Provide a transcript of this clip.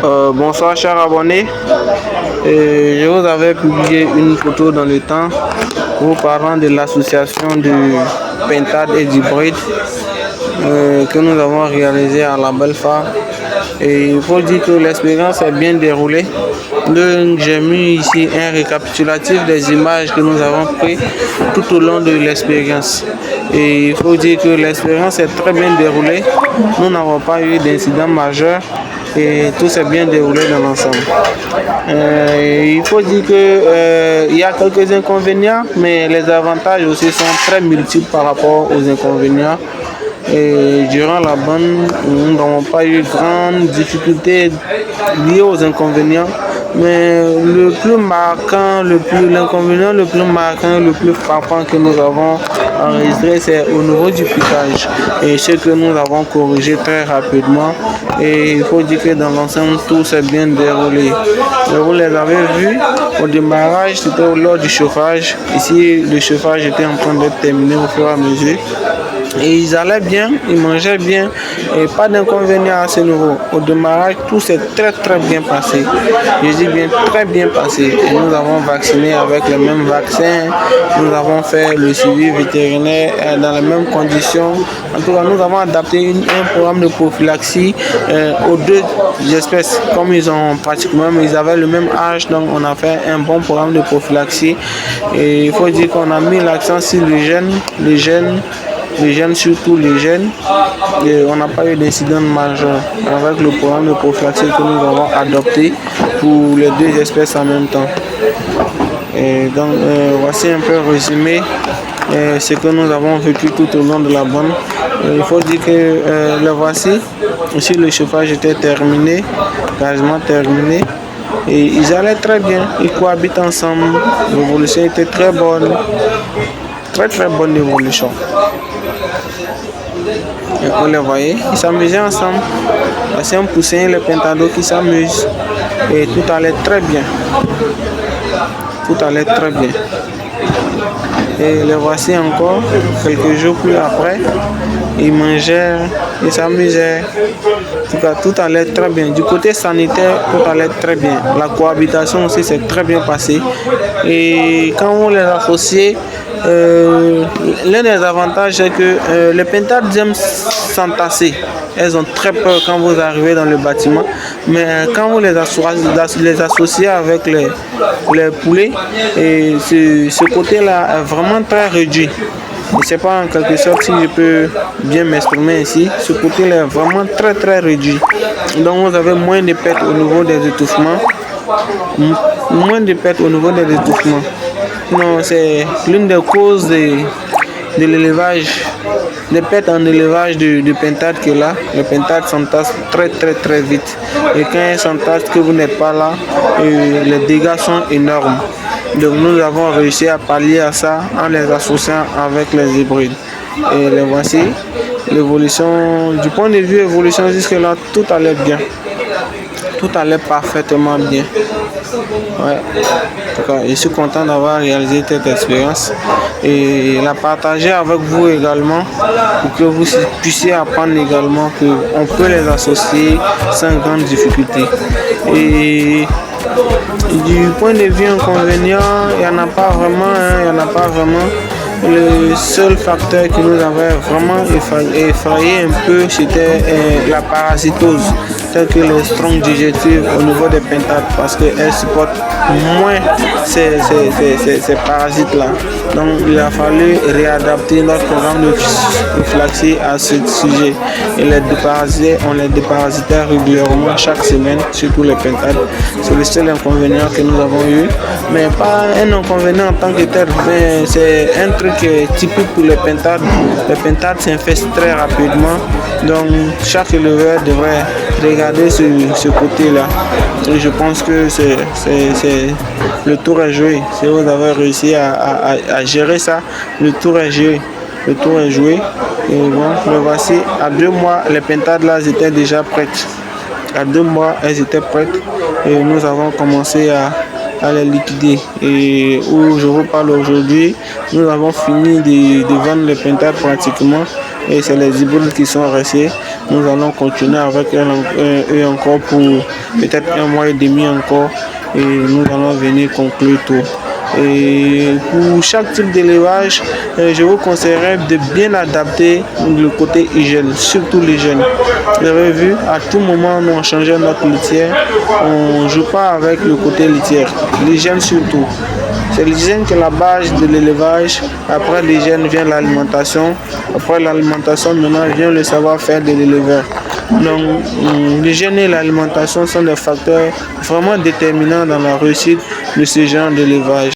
Bonsoir chers abonnés. Je vous avais publié une photo dans le temps vous parlant de l'association du Pentad et du Bride que nous avons réalisé à la Belfa. Et il faut dire que l'expérience est bien déroulée. Donc j'ai mis ici un récapitulatif des images que nous avons prises tout au long de l'expérience. Et il faut dire que l'expérience est très bien déroulée. Nous n'avons pas eu d'incident majeur et tout s'est bien déroulé dans l'ensemble. Il faut dire que il y a quelques inconvénients, mais les avantages aussi sont très multiples par rapport aux inconvénients. Et durant la bande, nous n'avons pas eu de grandes difficultés liées aux inconvénients. Mais le plus marquant, l'inconvénient le plus marquant, le plus frappant que nous avons enregistré, c'est au niveau du piquage. Et ce que nous avons corrigé très rapidement. Et il faut dire que dans l'ensemble, tout s'est bien déroulé. Vous les avez vus au démarrage, c'était lors du chauffage. Ici, le chauffage était en train d'être terminé au fur et à mesure. Et ils allaient bien, ils mangeaient bien et pas d'inconvénient à ce niveau. Au démarrage, tout s'est très bien passé. Je dis bien très bien passé. Et nous avons vacciné avec le même vaccin. Nous avons fait le suivi vétérinaire dans les mêmes conditions. En tout cas, nous avons adapté un programme de prophylaxie aux deux espèces. Comme ils ont pratiquement, ils avaient le même âge, donc on a fait un bon programme de prophylaxie. Et il faut dire qu'on a mis l'accent sur les gènes, surtout les gènes, et on n'a pas eu d'incident majeur avec le programme de prophylaxie que nous avons adopté pour les deux espèces en même temps. Et donc voici un peu résumé ce que nous avons vécu tout au long de la bande. Il faut dire que le voici, aussi le chauffage était terminé, quasiment terminé. Et ils allaient très bien, ils cohabitent ensemble, l'évolution était très bonne, très bonne évolution. Et vous les voyez, ils s'amusaient ensemble. C'est un poussin et le pentado qui s'amusent. Et tout allait très bien. Tout allait très bien. Et les voici encore, quelques jours plus après. Ils mangeaient, ils s'amusaient. En tout cas, tout allait très bien. Du côté sanitaire, tout allait très bien. La cohabitation aussi s'est très bien passée. Et quand on les associe, l'un des avantages, c'est que les pentades aiment s'entasser. Elles ont très peur quand vous arrivez dans le bâtiment. Mais quand vous les associez avec les poulets, et ce côté-là est vraiment très réduit. Je ne sais pas en quelque sorte si je peux bien m'exprimer ici. Ce côté-là est vraiment très réduit. Donc vous avez moins de pertes au niveau des étouffements. Moins de pertes au niveau des étouffements. Non, c'est l'une des causes de l'élevage, des pertes en élevage du pentade que là. Le pentade s'entasse très vite. Et quand il s'entasse que vous n'êtes pas là, les dégâts sont énormes. Donc nous avons réussi à pallier à ça en les associant avec les hybrides. Et les voici, l'évolution, du point de vue évolution jusque là, tout allait bien. Tout allait parfaitement bien. Ouais. En tout cas, je suis content d'avoir réalisé cette expérience et la partager avec vous également pour que vous puissiez apprendre également qu'on peut les associer sans grande difficulté. Et du point de vue inconvénient, il n'y en a pas vraiment. Le seul facteur qui nous avait vraiment effrayé un peu, c'était la parasitose, telle que les strongs digestives au niveau des pentades, parce qu'elles supportent moins ces parasites-là. Donc il a fallu réadapter notre programme de prophylaxie à ce sujet. Et les déparasités, on les déparasitait régulièrement chaque semaine, surtout les pentades. C'est le seul inconvénient que nous avons eu, mais pas un inconvénient en tant que tel, mais c'est un truc typique pour les pentades. Les pentades s'infestent très rapidement, donc chaque éleveur devrait regarder ce côté-là. Et je pense que le tour est joué. Si vous avez réussi à gérer ça, le tour est joué. Le tour est joué. Et bon, le voici. À 2 mois, les pentades là étaient déjà prêtes. À 2 mois, elles étaient prêtes. Et nous avons commencé à les liquider. Et où je vous parle aujourd'hui, nous avons fini de vendre les pentades pratiquement. et c'est les hybrides qui sont restés. Nous allons continuer avec eux encore pour peut-être 1 mois et demi encore et nous allons venir conclure tout. Et pour chaque type d'élevage, je vous conseillerais de bien adapter le côté hygiène, surtout l'hygiène. Vous avez vu, à tout moment, nous on changeait notre litière, on ne joue pas avec le côté litière, l'hygiène surtout. C'est l'hygiène qui est la base de l'élevage. Après l'hygiène vient l'alimentation. Après l'alimentation, maintenant vient le savoir-faire de l'éleveur. Donc, l'hygiène et l'alimentation sont des facteurs vraiment déterminants dans la réussite de ce genre d'élevage.